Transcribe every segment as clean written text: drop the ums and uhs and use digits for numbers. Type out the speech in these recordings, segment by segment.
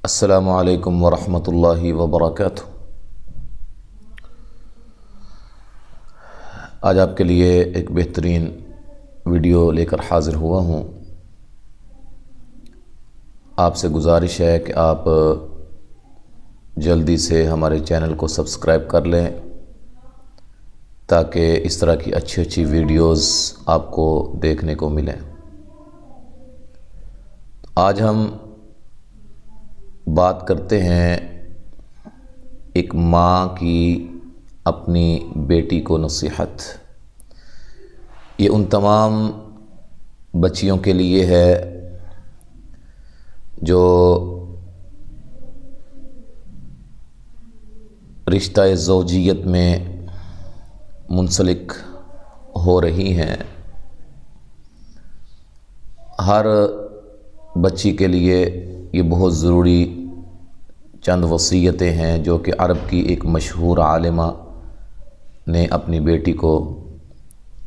السلام علیکم ورحمۃ اللہ وبرکاتہ۔ آج آپ کے لیے ایک بہترین ویڈیو لے کر حاضر ہوا ہوں۔ آپ سے گزارش ہے کہ آپ جلدی سے ہمارے چینل کو سبسکرائب کر لیں تاکہ اس طرح کی اچھی ویڈیوز آپ کو دیکھنے کو ملیں۔ آج ہم بات کرتے ہیں ایک ماں کی اپنی بیٹی کو نصیحت۔ یہ ان تمام بچیوں کے لیے ہے جو رشتہ زوجیت میں منسلک ہو رہی ہیں۔ ہر بچی کے لیے یہ بہت ضروری چند وصیتیں ہیں جو کہ عرب کی ایک مشہور عالمہ نے اپنی بیٹی کو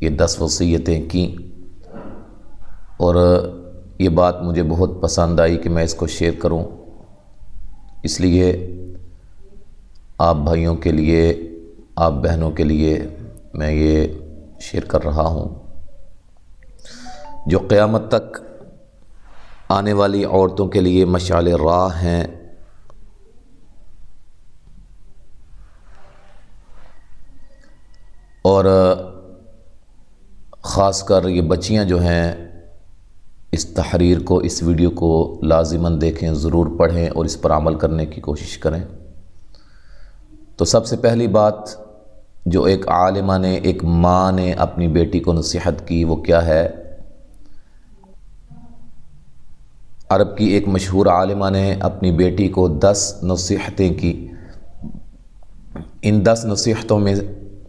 یہ 10 وصیتیں کیں، اور یہ بات مجھے بہت پسند آئی کہ میں اس کو شیئر کروں، اس لیے آپ بھائیوں کے لیے، آپ بہنوں کے لیے میں یہ شیئر کر رہا ہوں، جو قیامت تک آنے والی عورتوں کے لیے مشعل راہ ہیں۔ اور خاص کر یہ بچیاں جو ہیں اس تحریر کو، اس ویڈیو کو لازماً دیکھیں، ضرور پڑھیں اور اس پر عمل کرنے کی کوشش کریں۔ تو سب سے پہلی بات جو ایک عالمہ نے، ایک ماں نے اپنی بیٹی کو نصیحت کی، وہ کیا ہے؟ عرب کی ایک مشہور عالمہ نے اپنی بیٹی کو 10 نصیحتیں کی۔ ان 10 نصیحتوں میں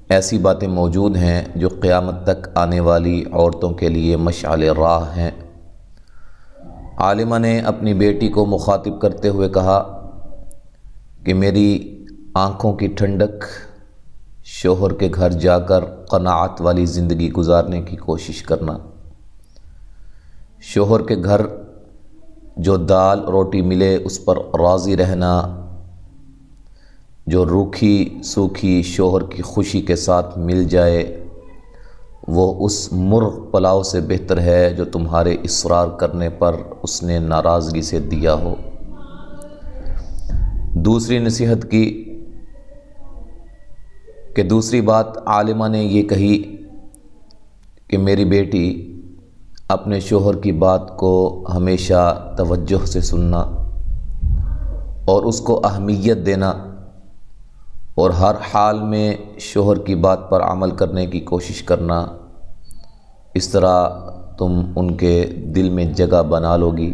ایسی باتیں موجود ہیں جو قیامت تک آنے والی عورتوں کے لیے مشعل راہ ہیں۔ عالمہ نے اپنی بیٹی کو مخاطب کرتے ہوئے کہا کہ میری آنکھوں کی ٹھنڈک، شوہر کے گھر جا کر قناعت والی زندگی گزارنے کی کوشش کرنا۔ شوہر کے گھر جو دال روٹی ملے اس پر راضی رہنا، جو روکھی سوکھی شوہر کی خوشی کے ساتھ مل جائے وہ اس مرغ پلاؤ سے بہتر ہے جو تمہارے اصرار کرنے پر اس نے ناراضگی سے دیا ہو۔ دوسری نصیحت کی کہ دوسری بات عالمہ نے یہ کہی کہ میری بیٹی اپنے شوہر کی بات کو ہمیشہ توجہ سے سننا اور اس کو اہمیت دینا، اور ہر حال میں شوہر کی بات پر عمل کرنے کی کوشش کرنا۔ اس طرح تم ان کے دل میں جگہ بنا لو گی،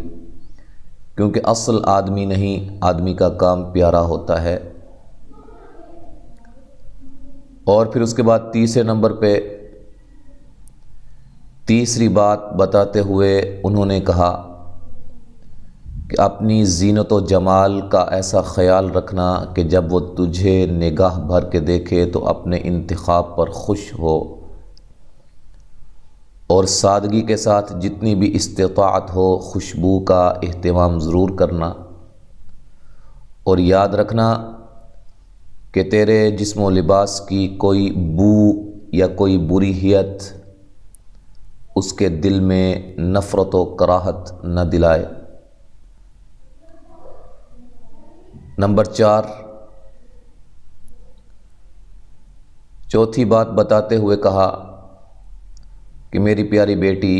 کیونکہ اصل آدمی نہیں، آدمی کا کام پیارا ہوتا ہے۔ اور پھر اس کے بعد تیسرے نمبر پہ تیسری بات بتاتے ہوئے انہوں نے کہا کہ اپنی زینت و جمال کا ایسا خیال رکھنا کہ جب وہ تجھے نگاہ بھر کے دیکھے تو اپنے انتخاب پر خوش ہو، اور سادگی کے ساتھ جتنی بھی استطاعت ہو خوشبو کا اہتمام ضرور کرنا، اور یاد رکھنا کہ تیرے جسم و لباس کی کوئی بو یا کوئی بری حیت اس کے دل میں نفرت و کراہت نہ دلائے۔ نمبر 4، چوتھی بات بتاتے ہوئے کہا کہ میری پیاری بیٹی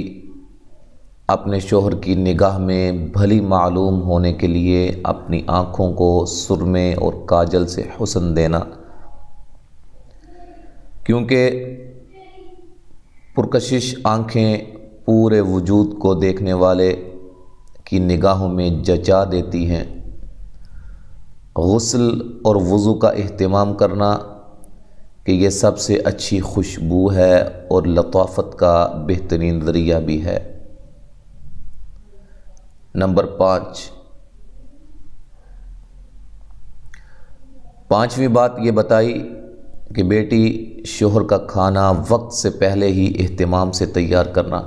اپنے شوہر کی نگاہ میں بھلی معلوم ہونے کے لیے اپنی آنکھوں کو سرمے اور کاجل سے حسن دینا، کیونکہ پرکشش آنکھیں پورے وجود کو دیکھنے والے کی نگاہوں میں جچا دیتی ہیں۔ غسل اور وضو کا اہتمام کرنا کہ یہ سب سے اچھی خوشبو ہے اور لطافت کا بہترین ذریعہ بھی ہے۔ نمبر 5، پانچویں بات یہ بتائی کہ بیٹی شوہر کا کھانا وقت سے پہلے ہی اہتمام سے تیار کرنا،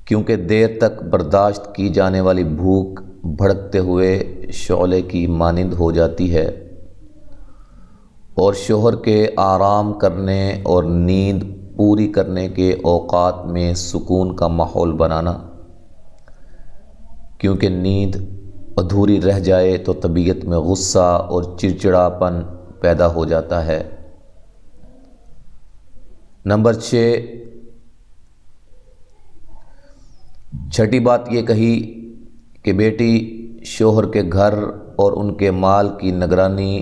کیونکہ دیر تک برداشت کی جانے والی بھوک بھڑکتے ہوئے شعلے کی مانند ہو جاتی ہے، اور شوہر کے آرام کرنے اور نیند پوری کرنے کے اوقات میں سکون کا ماحول بنانا، کیونکہ نیند ادھوری رہ جائے تو طبیعت میں غصہ اور چڑچڑاپن پیدا ہو جاتا ہے۔ نمبر 6، چھٹی بات یہ کہی کہ بیٹی شوہر کے گھر اور ان کے مال کی نگرانی،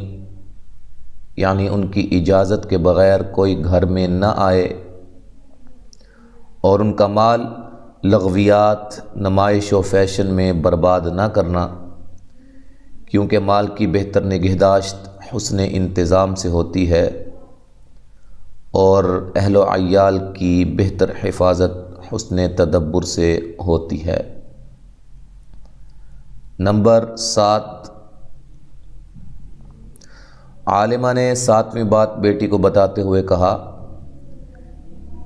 یعنی ان کی اجازت کے بغیر کوئی گھر میں نہ آئے، اور ان کا مال لغویات، نمائش و فیشن میں برباد نہ کرنا، کیونکہ مال کی بہتر نگہداشت حسن انتظام سے ہوتی ہے، اور اہل و عیال کی بہتر حفاظت حسن تدبر سے ہوتی ہے۔ نمبر 7، عالمہ نے 7ویں بات بیٹی کو بتاتے ہوئے کہا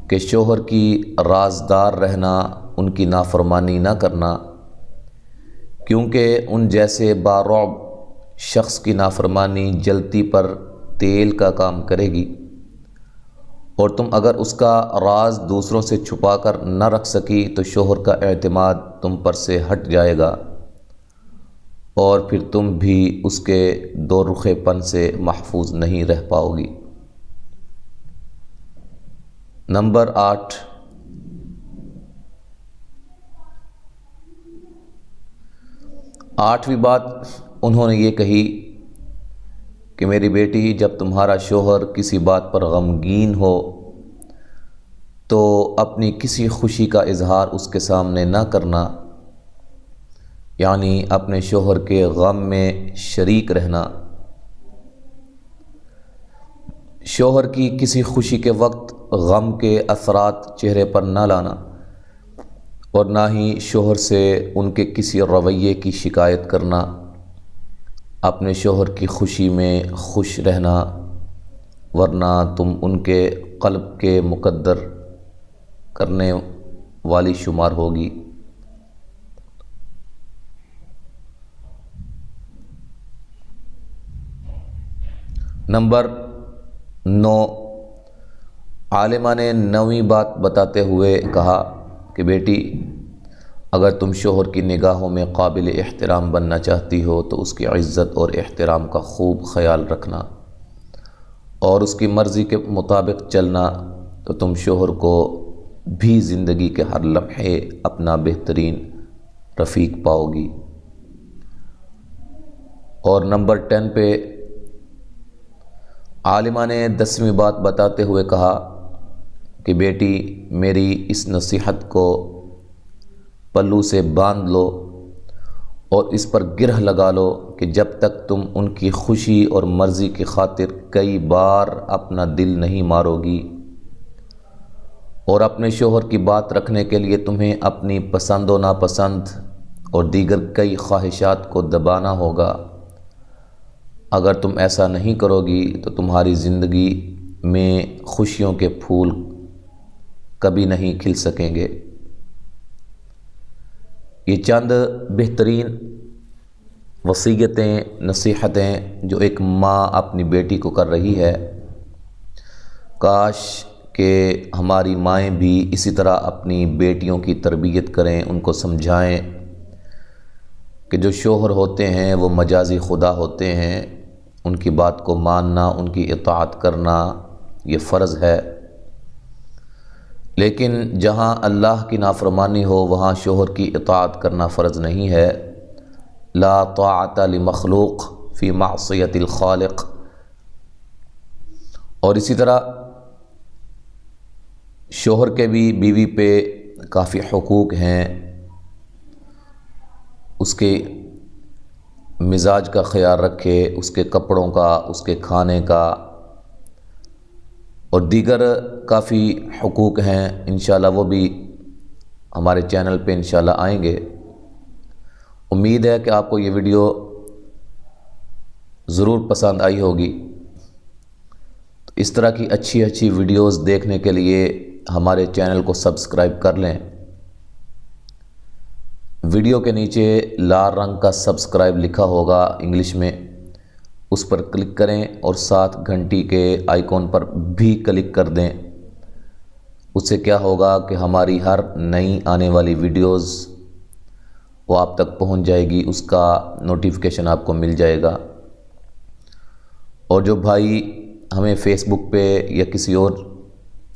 کہ شوہر کی رازدار رہنا، ان کی نافرمانی نہ کرنا، کیونکہ ان جیسے بارعب شخص کی نافرمانی جلتی پر تیل کا کام کرے گی، اور تم اگر اس کا راز دوسروں سے چھپا کر نہ رکھ سکی تو شوہر کا اعتماد تم پر سے ہٹ جائے گا، اور پھر تم بھی اس کے دو رخے پن سے محفوظ نہیں رہ پاؤ گی۔ نمبر 8، آٹھویں بات انہوں نے یہ کہی کہ میری بیٹی، جب تمہارا شوہر کسی بات پر غمگین ہو تو اپنی کسی خوشی کا اظہار اس کے سامنے نہ کرنا، یعنی اپنے شوہر کے غم میں شریک رہنا۔ شوہر کی کسی خوشی کے وقت غم کے اثرات چہرے پر نہ لانا، اور نہ ہی شوہر سے ان کے کسی رویے کی شکایت کرنا۔ اپنے شوہر کی خوشی میں خوش رہنا، ورنہ تم ان کے قلب کے مقدر کرنے والی شمار ہوگی۔ نمبر 9، عالمہ نے 9ویں بات بتاتے ہوئے کہا کہ بیٹی، اگر تم شوہر کی نگاہوں میں قابل احترام بننا چاہتی ہو تو اس کی عزت اور احترام کا خوب خیال رکھنا، اور اس کی مرضی کے مطابق چلنا، تو تم شوہر کو بھی زندگی کے ہر لمحے اپنا بہترین رفیق پاؤ گی۔ اور نمبر 10 پہ عالمہ نے 10ویں بات بتاتے ہوئے کہا کہ بیٹی، میری اس نصیحت کو پلو سے باندھ لو اور اس پر گرہ لگا لو کہ جب تک تم ان کی خوشی اور مرضی کی خاطر کئی بار اپنا دل نہیں مارو گی، اور اپنے شوہر کی بات رکھنے کے لیے تمہیں اپنی پسند و ناپسند اور دیگر کئی خواہشات کو دبانا ہوگا، اگر تم ایسا نہیں کرو گی تو تمہاری زندگی میں خوشیوں کے پھول کبھی نہیں کھل سکیں گے۔ یہ چند بہترین وصیتیں، نصیحتیں جو ایک ماں اپنی بیٹی کو کر رہی ہے، کاش کہ ہماری مائیں بھی اسی طرح اپنی بیٹیوں کی تربیت کریں، ان کو سمجھائیں کہ جو شوہر ہوتے ہیں وہ مجازی خدا ہوتے ہیں، ان کی بات کو ماننا، ان کی اطاعت کرنا یہ فرض ہے، لیکن جہاں اللہ کی نافرمانی ہو وہاں شوہر کی اطاعت کرنا فرض نہیں ہے۔ لا طاعت لمخلوق فی معصیت الخالق۔ اور اسی طرح شوہر کے بھی بیوی پہ کافی حقوق ہیں، اس کے مزاج کا خیال رکھے، اس کے کپڑوں کا، اس کے کھانے کا، اور دیگر کافی حقوق ہیں، انشاءاللہ وہ بھی ہمارے چینل پہ انشاءاللہ آئیں گے۔ امید ہے کہ آپ کو یہ ویڈیو ضرور پسند آئی ہوگی۔ تو اس طرح کی اچھی ویڈیوز دیکھنے کے لیے ہمارے چینل کو سبسکرائب کر لیں۔ ویڈیو کے نیچے لال رنگ کا سبسکرائب لکھا ہوگا انگلش میں، اس پر کلک کریں اور ساتھ گھنٹی کے آئیکن پر بھی کلک کر دیں۔ اس سے کیا ہوگا کہ ہماری ہر نئی آنے والی ویڈیوز وہ آپ تک پہنچ جائے گی، اس کا نوٹیفیکیشن آپ کو مل جائے گا۔ اور جو بھائی ہمیں فیس بک پہ یا کسی اور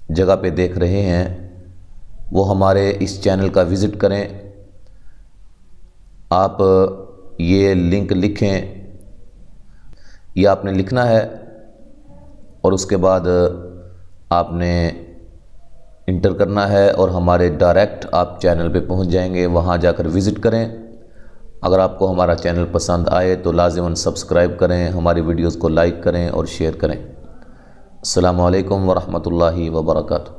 جگہ پہ دیکھ رہے ہیں وہ ہمارے اس چینل کا وزٹ کریں۔ آپ یہ لنک لکھیں، یہ آپ نے لکھنا ہے اور اس کے بعد آپ نے انٹر کرنا ہے اور ہمارے ڈائریکٹ آپ چینل پہ پہنچ جائیں گے۔ وہاں جا کر وزٹ کریں۔ اگر آپ کو ہمارا چینل پسند آئے تو لازماً سبسکرائب کریں، ہماری ویڈیوز کو لائک کریں اور شیئر کریں۔ السلام علیکم ورحمۃ اللہ وبرکاتہ۔